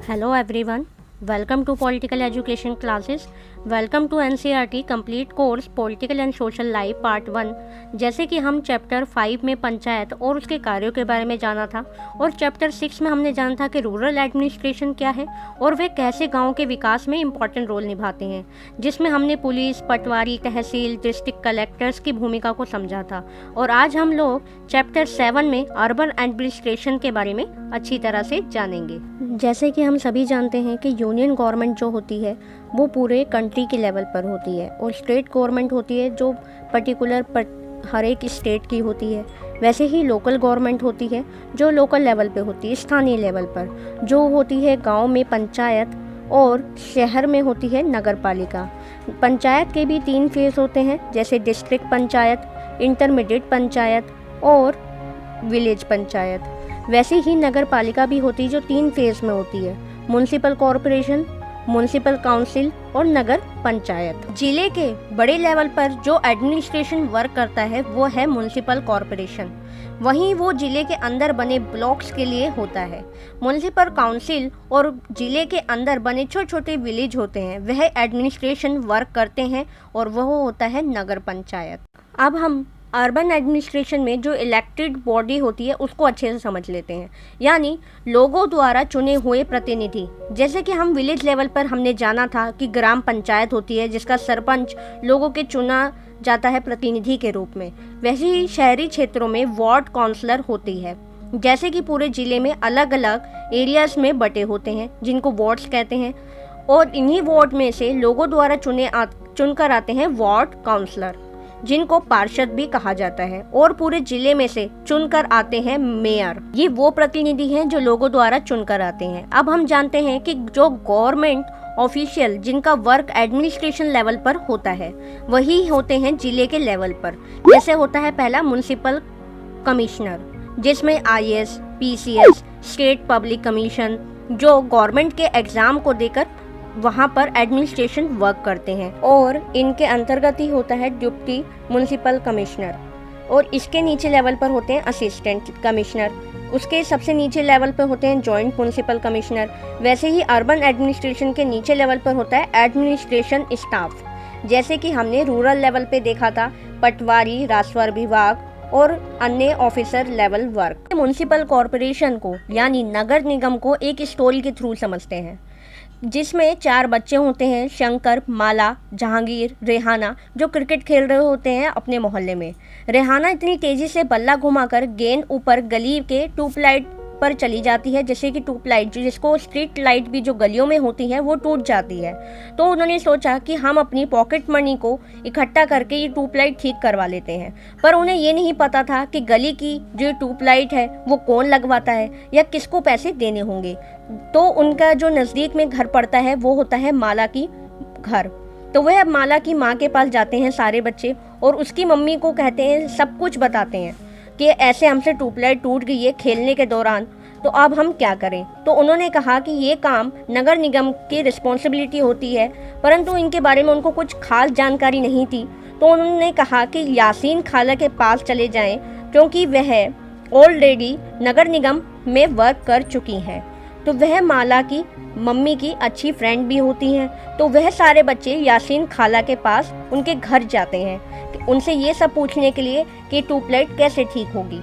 Hello everyone, welcome to Political Education classes. Welcome to NCERT complete course political and social life part 1। जैसे कि हम chapter 5 में पंचायत और उसके कार्यों के बारे में जाना था और चैप्टर 6 में हमने जाना था कि रूरल एडमिनिस्ट्रेशन क्या है और वे कैसे गांव के विकास में इम्पॉर्टेंट रोल निभाते हैं, जिसमें हमने पुलिस, पटवारी, तहसील, डिस्ट्रिक्ट कलेक्टर्स की भूमिका को समझा था। और आज हम लोग चैप्टर 7 में अर्बन एडमिनिस्ट्रेशन के बारे में अच्छी तरह से जानेंगे। जैसे कि हम सभी जानते हैं कि यूनियन गवर्नमेंट जो होती है वो पूरे कंट्री के लेवल पर होती है और स्टेट गवर्नमेंट होती है जो पर्टिकुलर हर एक स्टेट की होती है। वैसे ही लोकल गवर्नमेंट होती है जो लोकल लेवल पे होती है, स्थानीय लेवल पर जो होती है गांव में पंचायत और शहर में होती है नगर पालिका। पंचायत के भी 3 फेज होते हैं, जैसे डिस्ट्रिक्ट पंचायत, इंटरमीडिएट पंचायत और विलेज पंचायत। वैसे ही नगर पालिका भी होती है जो 3 फेज में होती है, म्युनिसिपल कॉरपोरेशन, म्युनिसिपल काउंसिल और नगर पंचायत। जिले के बड़े लेवल पर जो एडमिनिस्ट्रेशन वर्क करता है वो है म्युनिसिपल कॉरपोरेशन, वहीं वो जिले के अंदर बने ब्लॉक्स के लिए होता है। म्युनिसिपल काउंसिल और जिले के अंदर बने छोटे छोटे विलेज होते हैं, वह एडमिनिस्ट्रेशन वर्क करते हैं और वह होता है नगर पंचायत। अब हम अर्बन एडमिनिस्ट्रेशन में जो इलेक्टेड बॉडी होती है उसको अच्छे से समझ लेते हैं, यानी लोगों द्वारा चुने हुए प्रतिनिधि। जैसे कि हम विलेज लेवल पर हमने जाना था कि ग्राम पंचायत होती है जिसका सरपंच लोगों के चुना जाता है प्रतिनिधि के रूप में। वैसे ही शहरी क्षेत्रों में वार्ड काउंसलर होती है, जैसे कि पूरे जिले में अलग अलग एरियाज में बटे होते हैं जिनको वार्ड्स कहते हैं, और इन्हीं वार्ड में से लोगों द्वारा चुनकर आते हैं वार्ड काउंसलर, जिनको पार्षद भी कहा जाता है, और पूरे जिले में से चुनकर आते हैं मेयर। ये वो प्रतिनिधि हैं जो लोगों द्वारा चुनकर आते हैं। अब हम जानते हैं कि जो गवर्नमेंट ऑफिशियल जिनका वर्क एडमिनिस्ट्रेशन लेवल पर होता है वही होते हैं जिले के लेवल पर। जैसे होता है पहला म्युनिसिपल कमिश्नर, जिसमें IAS, PCS, state public commission जो गवर्नमेंट के एग्जाम को देकर वहाँ पर एडमिनिस्ट्रेशन वर्क करते हैं, और इनके अंतर्गत ही होता है डिप्टी म्युनिसिपल कमिश्नर, और इसके नीचे लेवल पर होते हैं असिस्टेंट कमिश्नर, उसके सबसे नीचे लेवल पर होते हैं जॉइंट म्युनिसिपल कमिश्नर। वैसे ही अर्बन एडमिनिस्ट्रेशन के नीचे लेवल पर होता है एडमिनिस्ट्रेशन स्टाफ, जैसे कि हमने रूरल लेवल पे देखा था पटवारी, राजस्व विभाग और अन्य officer level work. Municipal corporation को यानी नगर निगम को एक स्टोरी के थ्रू समझते हैं, जिसमें 4 बच्चे होते हैं, शंकर, माला, जहांगीर, रेहाना, जो क्रिकेट खेल रहे होते हैं अपने मोहल्ले में। रेहाना इतनी तेज़ी से बल्ला घुमाकर गेंद ऊपर गली के ट्यूबलाइट पर चली जाती है, जैसे कि ट्यूबलाइट जिसको स्ट्रीट लाइट भी जो गलियों में होती है वो टूट जाती है। तो उन्होंने सोचा कि हम अपनी पॉकेट मनी को इकट्ठा करके ये ट्यूबलाइट ठीक करवा लेते हैं, पर उन्हें ये नहीं पता था कि गली की जो ट्यूबलाइट है वो कौन लगवाता है या किसको पैसे देने होंगे। तो उनका जो नज़दीक में घर पड़ता है वो होता है माला की घर। तो वह अब माला की माँ के पास जाते हैं सारे बच्चे और उसकी मम्मी को कहते हैं, सब कुछ बताते हैं कि ऐसे हमसे ट्यूबलाइट टूट गई है खेलने के दौरान, तो अब हम क्या करें। तो उन्होंने कहा कि ये काम नगर निगम की रिस्पॉन्सिबिलिटी होती है, परंतु इनके बारे में उनको कुछ खास जानकारी नहीं थी। तो उन्होंने कहा कि यासीन खाला के पास चले जाएं, क्योंकि वह ऑलरेडी नगर निगम में वर्क कर चुकी हैं। तो वह माला की मम्मी की अच्छी फ्रेंड भी होती हैं। तो वह सारे बच्चे यासीन खाला के पास उनके घर जाते हैं उनसे ये सब पूछने के लिए कि ट्यूबलाइट कैसे ठीक होगी।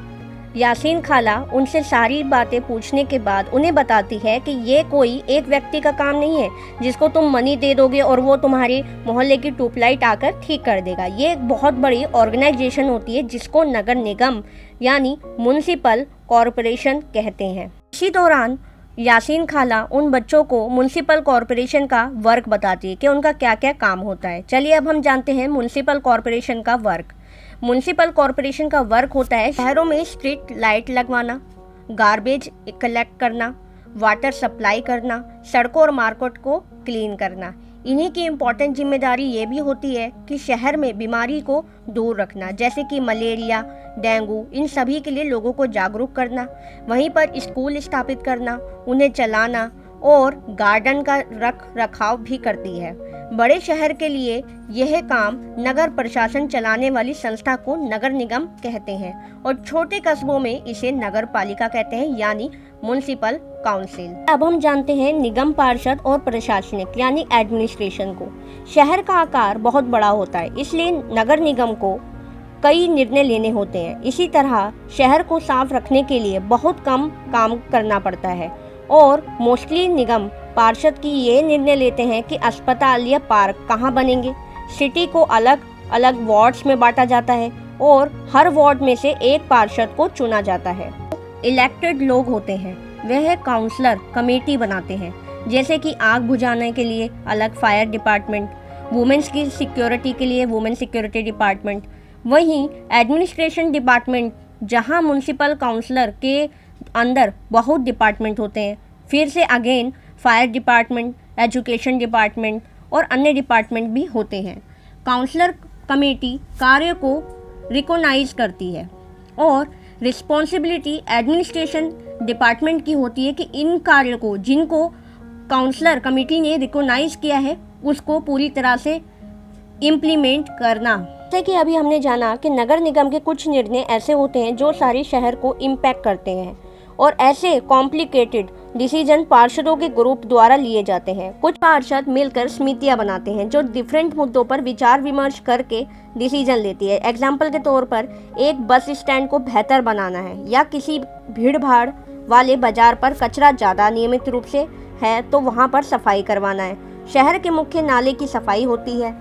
यासीन खाला उनसे सारी बातें पूछने के बाद उन्हें बताती है कि ये कोई एक व्यक्ति का काम नहीं है जिसको तुम मनी दे दोगे और वो तुम्हारे मोहल्ले की ट्यूबलाइट आकर ठीक कर देगा। ये एक बहुत बड़ी ऑर्गेनाइजेशन होती है जिसको नगर निगम यानी म्युनिसिपल कॉरपोरेशन कहते हैं। इसी दौरान यासीन खाला उन बच्चों को म्युनिसिपल कॉरपोरेशन का वर्क बताती है कि उनका क्या क्या काम होता है। चलिए अब हम जानते हैं म्युनिसिपल कॉरपोरेशन का वर्क। म्युनिसिपल कॉरपोरेशन का वर्क होता है शहरों में स्ट्रीट लाइट लगवाना, गार्बेज कलेक्ट करना, वाटर सप्लाई करना, सड़कों और मार्केट को क्लीन करना। इन्हीं की इम्पोर्टेंट जिम्मेदारी ये भी होती है कि शहर में बीमारी को दूर रखना, जैसे कि मलेरिया, डेंगू, इन सभी के लिए लोगों को जागरूक करना। वहीं पर स्कूल स्थापित करना, उन्हें चलाना और गार्डन का रख रखाव भी करती है। बड़े शहर के लिए यह काम नगर प्रशासन चलाने वाली संस्था को नगर निगम कहते हैं और छोटे कस्बों में इसे नगर पालिका कहते हैं, यानी म्युनिसिपल काउंसिल। अब हम जानते हैं निगम पार्षद और प्रशासनिक यानी एडमिनिस्ट्रेशन को। शहर का आकार बहुत बड़ा होता है, इसलिए नगर निगम को कई निर्णय लेने होते हैं। इसी तरह शहर को साफ रखने के लिए बहुत कम काम करना पड़ता है और मोस्टली निगम पार्षद की ये निर्णय लेते हैं कि अस्पताल या पार्क कहाँ बनेंगे। सिटी को अलग अलग वार्ड्स में बांटा जाता है और हर वार्ड में से एक पार्षद को चुना जाता है। इलेक्टेड लोग होते हैं, वह काउंसलर कमेटी बनाते हैं, जैसे कि आग बुझाने के लिए अलग फायर डिपार्टमेंट, वुमेन्स की सिक्योरिटी के लिए वुमेन सिक्योरिटी डिपार्टमेंट। वहीं एडमिनिस्ट्रेशन डिपार्टमेंट, जहां म्युनिसिपल काउंसलर के अंदर बहुत डिपार्टमेंट होते हैं, फिर से again fire department, education department और अन्य डिपार्टमेंट भी होते हैं। काउंसलर कमेटी कार्य को रिकॉग्नाइज करती है और रिस्पॉन्सिबिलिटी एडमिनिस्ट्रेशन डिपार्टमेंट की होती है कि इन कार्यों को जिनको काउंसलर कमेटी ने रिकॉग्नाइज किया है उसको पूरी तरह से इम्प्लीमेंट करना। जैसे कि अभी हमने जाना कि नगर निगम के कुछ निर्णय ऐसे होते हैं जो सारे शहर को इम्पैक्ट करते हैं और ऐसे कॉम्प्लिकेटेड डिसीजन पार्षदों के ग्रुप द्वारा लिए जाते हैं। कुछ पार्षद मिलकर समितियां बनाते हैं जो डिफरेंट मुद्दों पर विचार विमर्श करके डिसीजन लेती है। एग्जाम्पल के तौर पर एक बस स्टैंड को बेहतर बनाना है या किसी भीड़ भाड़ वाले बाजार पर कचरा ज़्यादा नियमित रूप से है तो वहाँ पर सफाई करवाना है। शहर के मुख्य नाले की सफाई होती है।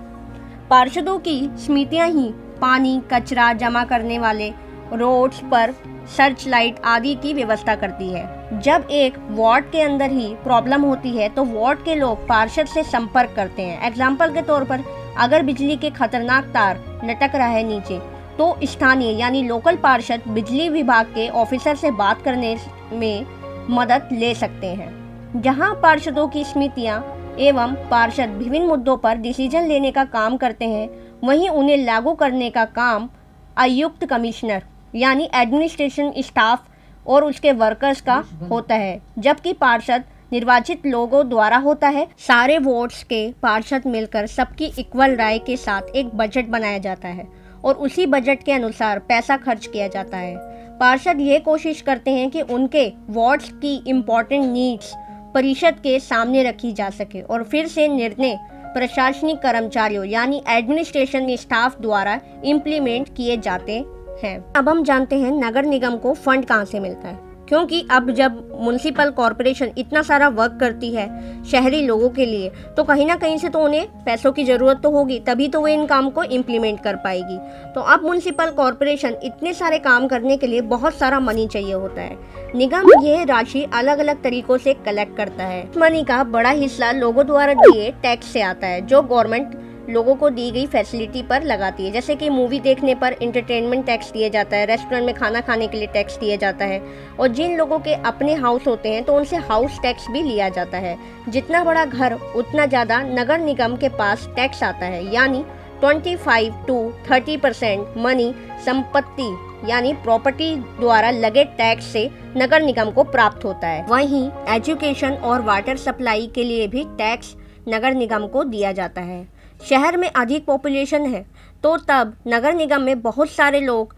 पार्षदों की समितियां ही पानी कचरा जमा करने वाले रोड्स पर सर्च लाइट आदि की व्यवस्था करती है। जब एक वार्ड के अंदर ही प्रॉब्लम होती है तो वार्ड के लोग पार्षद से संपर्क करते हैं। एग्जाम्पल के तौर पर अगर बिजली के खतरनाक तार लटक रहा है नीचे तो स्थानीय यानी लोकल पार्षद बिजली विभाग के ऑफिसर से बात करने में मदद ले सकते हैं। जहां पार्षदों की समितियां एवं पार्षद विभिन्न मुद्दों पर डिसीजन लेने का काम करते हैं, वहीं उन्हें लागू करने का काम आयुक्त कमिश्नर यानी एडमिनिस्ट्रेशन स्टाफ और उसके वर्कर्स का होता है, जबकि पार्षद निर्वाचित लोगों द्वारा होता है। सारे वोट्स के पार्षद मिलकर सबकी इक्वल राय के साथ एक बजट बनाया जाता है और उसी बजट के अनुसार पैसा खर्च किया जाता है। पार्षद ये कोशिश करते हैं कि उनके वार्ड्स की इम्पोर्टेंट नीड्स परिषद के सामने रखी जा सके और फिर से निर्णय प्रशासनिक कर्मचारियों यानी एडमिनिस्ट्रेशन स्टाफ द्वारा इम्प्लीमेंट किए जाते हैं। अब हम जानते हैं नगर निगम को फंड कहाँ से मिलता है, क्योंकि अब जब म्युनिसिपल कॉरपोरेशन इतना सारा वर्क करती है शहरी लोगों के लिए तो कहीं ना कहीं से तो उन्हें पैसों की ज़रूरत तो होगी, तभी तो वो इन काम को इम्प्लीमेंट कर पाएगी। तो अब म्युनिसिपल कॉरपोरेशन इतने सारे काम करने के लिए बहुत सारा मनी चाहिए होता है। निगम ये राशि अलग अलग तरीकों से कलेक्ट करता है। मनी का बड़ा हिस्सा लोगों द्वारा दिए टैक्स से आता है जो गवर्नमेंट लोगों को दी गई फैसिलिटी पर लगाती है। जैसे कि मूवी देखने पर इंटरटेनमेंट टैक्स दिया जाता है, रेस्टोरेंट में खाना खाने के लिए टैक्स दिया जाता है और जिन लोगों के अपने हाउस होते हैं तो उनसे हाउस टैक्स भी लिया जाता है। जितना बड़ा घर उतना ज़्यादा नगर निगम के पास टैक्स आता है, यानी 25 to 30% मनी संपत्ति यानी प्रॉपर्टी द्वारा लगे टैक्स से नगर निगम को प्राप्त होता है। वहीं एजुकेशन और वाटर सप्लाई के लिए भी टैक्स नगर निगम को दिया जाता है। शहर में अधिक पॉपुलेशन है तो तब नगर निगम में बहुत सारे लोग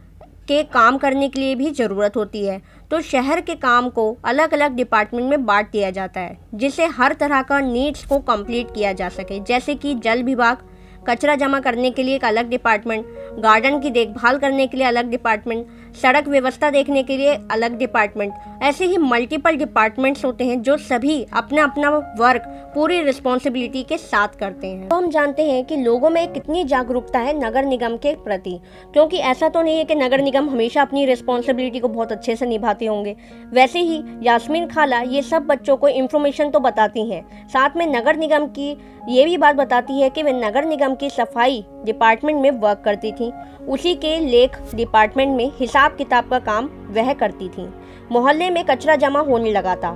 के काम करने के लिए भी ज़रूरत होती है, तो शहर के काम को अलग अलग डिपार्टमेंट में बांट दिया जाता है जिससे हर तरह का नीड्स को कंप्लीट किया जा सके। जैसे कि जल विभाग, कचरा जमा करने के लिए एक अलग डिपार्टमेंट, गार्डन की देखभाल करने के लिए अलग डिपार्टमेंट, सड़क व्यवस्था देखने के लिए अलग डिपार्टमेंट। ऐसे ही मल्टीपल डिपार्टमेंट्स होते हैं जो सभी अपना अपना वर्क पूरी रिस्पॉन्सिबिलिटी के साथ करते हैं। तो हम जानते हैं कि लोगों में कितनी जागरूकता है नगर निगम के प्रति, क्योंकि ऐसा तो नहीं है कि नगर निगम हमेशा अपनी रिस्पॉन्सिबिलिटी को बहुत अच्छे से निभाते होंगे। वैसे ही यास्मीन खाला ये सब बच्चों को इन्फॉर्मेशन तो बताती हैं, साथ में नगर निगम की ये भी बात बताती है कि वे नगर निगम की सफाई डिपार्टमेंट में वर्क करती थी, उसी के लेख डिपार्टमेंट में हिसाब किताब का काम वह करती थी। मोहल्ले में कचरा जमा होने लगा था,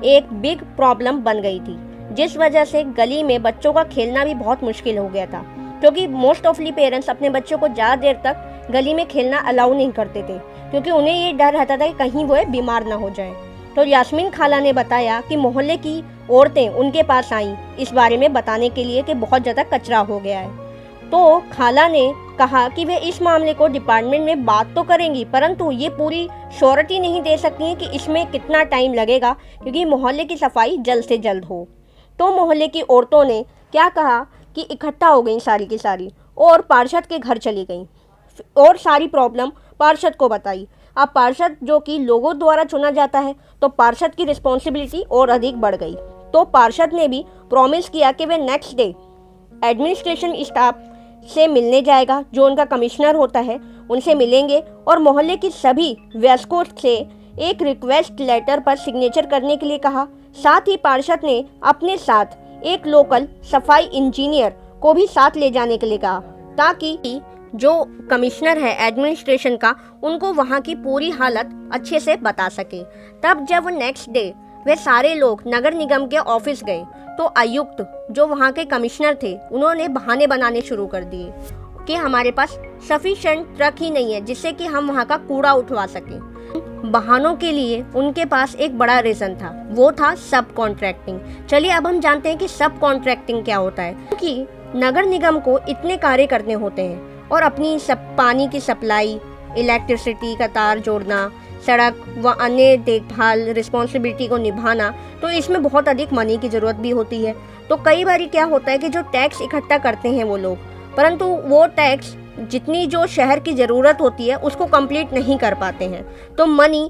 एक बिग प्रॉब्लम बन गई थी, जिस वजह से गली में बच्चों का खेलना भी बहुत मुश्किल हो गया था, क्योंकि मोस्ट ऑफली पेरेंट्स अपने बच्चों को ज़्यादा देर तक गली में खेलना अलाउ नहीं करते थे, क्योंकि उन्हें ये डर रहता था कि कहीं वो बीमार ना हो जाए। तो यास्मीन खाला ने बताया कि मोहल्ले की औरतें उनके पास आईं इस बारे में बताने के लिए कि बहुत ज़्यादा कचरा हो गया है। तो खाला ने कहा कि वे इस मामले को डिपार्टमेंट में बात तो करेंगी, परंतु ये पूरी श्योरिटी नहीं दे सकती हैं कि इसमें कितना टाइम लगेगा, क्योंकि मोहल्ले की सफाई जल्द से जल्द हो। तो मोहल्ले की औरतों ने क्या कहा कि इकट्ठा हो गई सारी की सारी और पार्षद के घर चली गई और सारी प्रॉब्लम पार्षद को बताई। अब पार्षद जो कि लोगों द्वारा चुना जाता है, तो पार्षद की रिस्पॉन्सिबिलिटी और अधिक बढ़ गई। तो पार्षद ने भी प्रॉमिस किया कि वे नेक्स्ट डे एडमिनिस्ट्रेशन स्टाफ से मिलने जाएगा, जो उनका कमिश्नर होता है, उनसे मिलेंगे और मोहल्ले की सभी वयस्कों से एक रिक्वेस्ट लेटर पर सिग्नेचर करने के लिए कहा। साथ ही पार्षद ने अपने साथ एक लोकल सफाई इंजीनियर को भी साथ ले जाने के लिए कहा, ताकि जो कमिश्नर है एडमिनिस्ट्रेशन का, उनको वहाँ की पूरी हालत अच्छे से बता सके। तब जब नेक्स्ट डे वे सारे लोग नगर निगम के ऑफिस गए, तो आयुक्त जो वहाँ के कमिश्नर थे, उन्होंने बहाने बनाने शुरू कर दिए कि हमारे पास सफिशिएंट ट्रक ही नहीं है जिससे कि हम वहाँ का कूड़ा उठवा सकें। बहानों के लिए उनके पास एक बड़ा रीज़न था, वो था सब कॉन्ट्रैक्टिंग। चलिए अब हम जानते हैं कि सब कॉन्ट्रैक्टिंग क्या होता है। क्योंकि नगर निगम को इतने कार्य करने होते हैं और अपनी पानी की सप्लाई, इलेक्ट्रिसिटी का तार जोड़ना, सड़क व अन्य देखभाल रिस्पॉन्सिबिलिटी को निभाना, तो इसमें बहुत अधिक मनी की ज़रूरत भी होती है। तो कई बार क्या होता है कि जो टैक्स इकट्ठा करते हैं वो लोग, परंतु वो टैक्स जितनी जो शहर की ज़रूरत होती है उसको कंप्लीट नहीं कर पाते हैं, तो मनी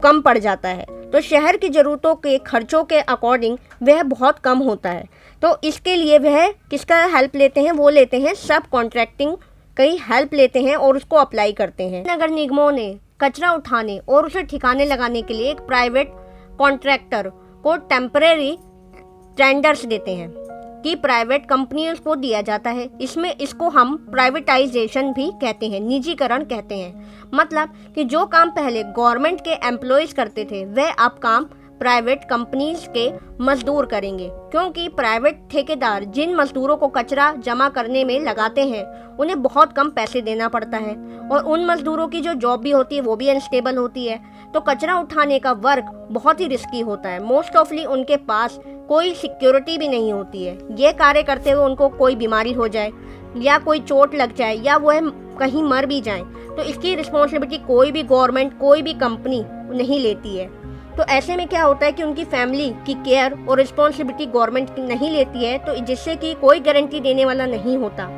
कम पड़ जाता है। तो शहर की ज़रूरतों के खर्चों के अकॉर्डिंग वह बहुत कम होता है। तो इसके लिए वह किसका हेल्प लेते हैं? वो लेते हैं सब कॉन्ट्रैक्टिंग कई हेल्प लेते हैं और उसको अप्लाई करते हैं। नगर निगमों ने कचरा उठाने और उसे ठिकाने लगाने के लिए एक प्राइवेट कॉन्ट्रैक्टर को टेम्परेरी टेंडर्स देते हैं कि प्राइवेट कंपनियों को दिया जाता है। इसको हम प्राइवेटाइजेशन भी कहते हैं, निजीकरण कहते हैं। मतलब कि जो काम पहले गवर्नमेंट के एम्प्लॉयज़ करते थे, वह अब काम प्राइवेट कंपनीज के मजदूर करेंगे, क्योंकि प्राइवेट ठेकेदार जिन मजदूरों को कचरा जमा करने में लगाते हैं उन्हें बहुत कम पैसे देना पड़ता है और उन मजदूरों की जो जॉब भी होती है वो भी अनस्टेबल होती है। तो कचरा उठाने का वर्क बहुत ही रिस्की होता है। मोस्ट ऑफली उनके पास कोई सिक्योरिटी भी नहीं होती है। ये कार्य करते हुए उनको कोई बीमारी हो जाए या कोई चोट लग जाए या वह कहीं मर भी जाए, तो इसकी रिस्पॉन्सिबिलिटी कोई भी गवर्नमेंट, कोई भी कंपनी नहीं लेती है। तो ऐसे में क्या होता है कि उनकी फैमिली की केयर और रिस्पॉन्सिबिलिटी गवर्नमेंट नहीं लेती है, तो जिससे कि कोई गारंटी देने वाला नहीं होता।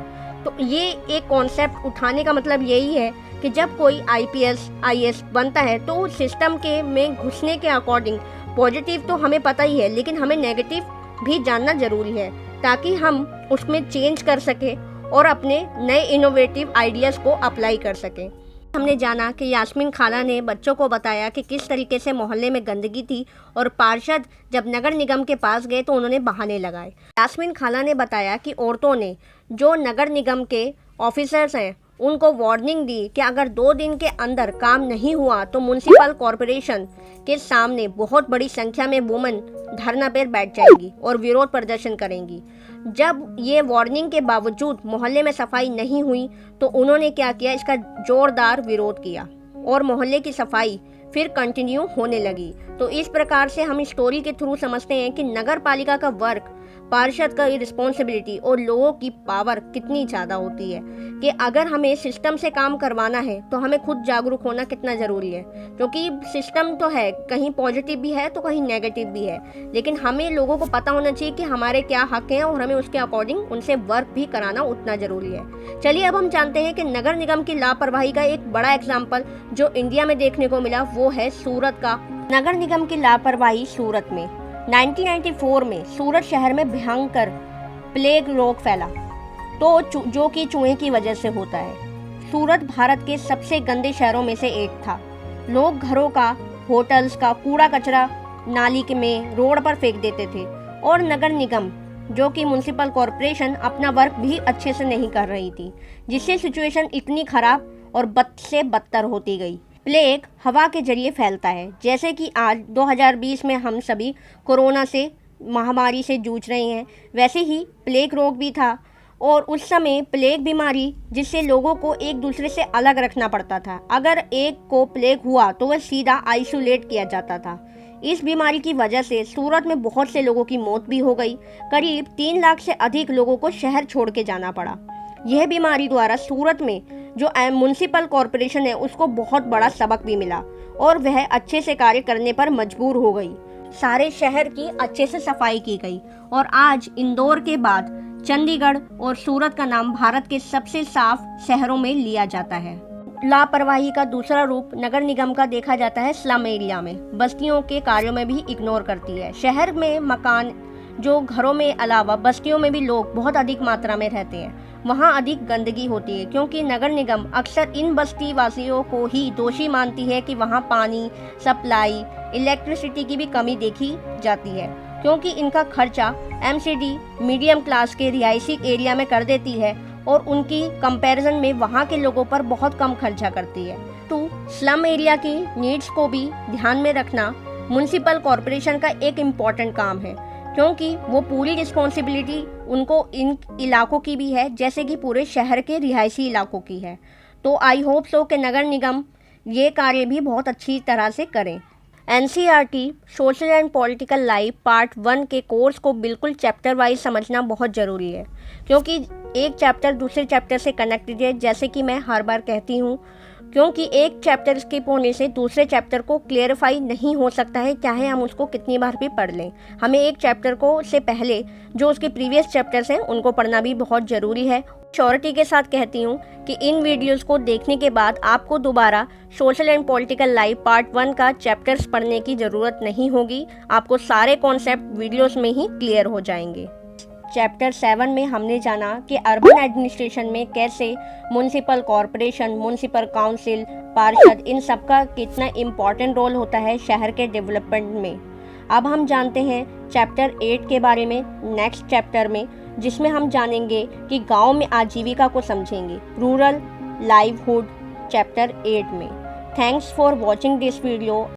तो ये एक कॉन्सेप्ट उठाने का मतलब यही है कि जब कोई IPS IAS बनता है तो उस सिस्टम के में घुसने के अकॉर्डिंग पॉजिटिव तो हमें पता ही है, लेकिन हमें नेगेटिव भी जानना ज़रूरी है ताकि हम उसमें चेंज कर सकें और अपने नए इनोवेटिव आइडियाज़ को अप्लाई कर सकें। हमने जाना कि यास्मीन खाला ने बच्चों को बताया कि किस तरीके से मोहल्ले में गंदगी थी और पार्षद जब नगर निगम के पास गए तो उन्होंने बहाने लगाए। यास्मीन खाला ने बताया कि औरतों ने जो नगर निगम के ऑफिसर्स हैं उनको वार्निंग दी कि अगर 2 दिन के अंदर काम नहीं हुआ तो म्युनिसिपल कॉरपोरेशन के सामने बहुत बड़ी संख्या में वुमेन धरना पर बैठ जाएंगी और विरोध प्रदर्शन करेंगी। जब ये वार्निंग के बावजूद मोहल्ले में सफाई नहीं हुई तो उन्होंने क्या किया, इसका जोरदार विरोध किया और मोहल्ले की सफाई फिर कंटिन्यू होने लगी। तो इस प्रकार से हम स्टोरी के थ्रू समझते हैं कि नगर पालिका का वर्क, पार्षद का रिस्पॉन्सिबिलिटी और लोगों की पावर कितनी ज़्यादा होती है कि अगर हमें सिस्टम से काम करवाना है तो हमें खुद जागरूक होना कितना ज़रूरी है। क्योंकि सिस्टम तो है, कहीं पॉजिटिव भी है तो कहीं नेगेटिव भी है, लेकिन हमें लोगों को पता होना चाहिए कि हमारे क्या हक हैं और हमें उसके अकॉर्डिंग उनसे वर्क भी कराना उतना ज़रूरी है। चलिए अब हम जानते हैं कि नगर निगम की लापरवाही का एक बड़ा एग्जाम्पल जो इंडिया में देखने को मिला वो है सूरत का। नगर निगम की लापरवाही सूरत में 1994 में सूरत शहर में भयंकर प्लेग रोग फैला, तो जो कि चूहे की वजह से होता है। सूरत भारत के सबसे गंदे शहरों में से एक था। लोग घरों का, होटल्स का कूड़ा कचरा नाली में, रोड पर फेंक देते थे और नगर निगम जो कि म्युनिसिपल कॉरपोरेशन अपना वर्क भी अच्छे से नहीं कर रही थी, जिससे सिचुएशन इतनी खराब और बद से बदतर होती गई। प्लेग हवा के जरिए फैलता है, जैसे कि आज 2020 में हम सभी कोरोना से, महामारी से जूझ रहे हैं, वैसे ही प्लेग रोग भी था। और उस समय प्लेग बीमारी जिससे लोगों को एक दूसरे से अलग रखना पड़ता था। अगर एक को प्लेग हुआ तो वह सीधा आइसोलेट किया जाता था। इस बीमारी की वजह से सूरत में बहुत से लोगों की मौत भी हो गई। करीब 3 लाख से अधिक लोगों को शहर छोड़ के जाना पड़ा। यह बीमारी द्वारा सूरत में जो म्युनिसिपल कॉरपोरेशन है उसको बहुत बड़ा सबक भी मिला और वह अच्छे से कार्य करने पर मजबूर हो गई। सारे शहर की अच्छे से सफाई की गई और आज इंदौर के बाद चंडीगढ़ और सूरत का नाम भारत के सबसे साफ शहरों में लिया जाता है। लापरवाही का दूसरा रूप नगर निगम का देखा जाता है स्लम एरिया में। बस्तियों के कार्यों में भी इग्नोर करती है। शहर में मकान जो घरों में अलावा बस्तियों में भी लोग बहुत अधिक मात्रा में रहते हैं, वहाँ अधिक गंदगी होती है क्योंकि नगर निगम अक्सर इन बस्ती वासियों को ही दोषी मानती है कि वहाँ पानी सप्लाई इलेक्ट्रिसिटी की भी कमी देखी जाती है क्योंकि इनका खर्चा एमसीडी मीडियम क्लास के रिहायशी एरिया में कर देती है और उनकी कंपैरिजन में वहाँ के लोगों पर बहुत कम खर्चा करती है। तो स्लम एरिया की नीड्स को भी ध्यान में रखना म्युनिसिपल कॉरपोरेशन का एक इम्पॉर्टेंट काम है क्योंकि वो पूरी रिस्पॉन्सिबिलिटी उनको इन इलाकों की भी है जैसे कि पूरे शहर के रिहायशी इलाकों की है। तो आई होप सो कि नगर निगम ये कार्य भी बहुत अच्छी तरह से करें। NCERT social and political life part 1 के कोर्स को बिल्कुल चैप्टर वाइज समझना बहुत ज़रूरी है क्योंकि एक चैप्टर दूसरे चैप्टर से कनेक्टेड है, जैसे कि मैं हर बार कहती हूँ, क्योंकि एक चैप्टर स्किप होने से दूसरे चैप्टर को क्लियरिफाई नहीं हो सकता है, चाहे हम उसको कितनी बार भी पढ़ लें। हमें एक चैप्टर को से पहले जो उसके प्रीवियस चैप्टर्स हैं उनको पढ़ना भी बहुत ज़रूरी है। श्योरिटी के साथ कहती हूँ कि इन वीडियोस को देखने के बाद आपको दोबारा social and political life part 1 का चैप्टर्स पढ़ने की ज़रूरत नहीं होगी। आपको सारे कॉन्सेप्ट वीडियोस में ही क्लियर हो जाएंगे। चैप्टर 7 में हमने जाना कि अर्बन एडमिनिस्ट्रेशन में कैसे म्युनिसिपल कॉरपोरेशन, म्युनिसिपल काउंसिल, पार्षद इन सब का कितना इम्पॉर्टेंट रोल होता है शहर के डेवलपमेंट में। अब हम जानते हैं चैप्टर 8 के बारे में नेक्स्ट चैप्टर में, जिसमें हम जानेंगे कि गांव में आजीविका को समझेंगे, रूरल लाइवहुड चैप्टर 8 में। Thanks for watching this video.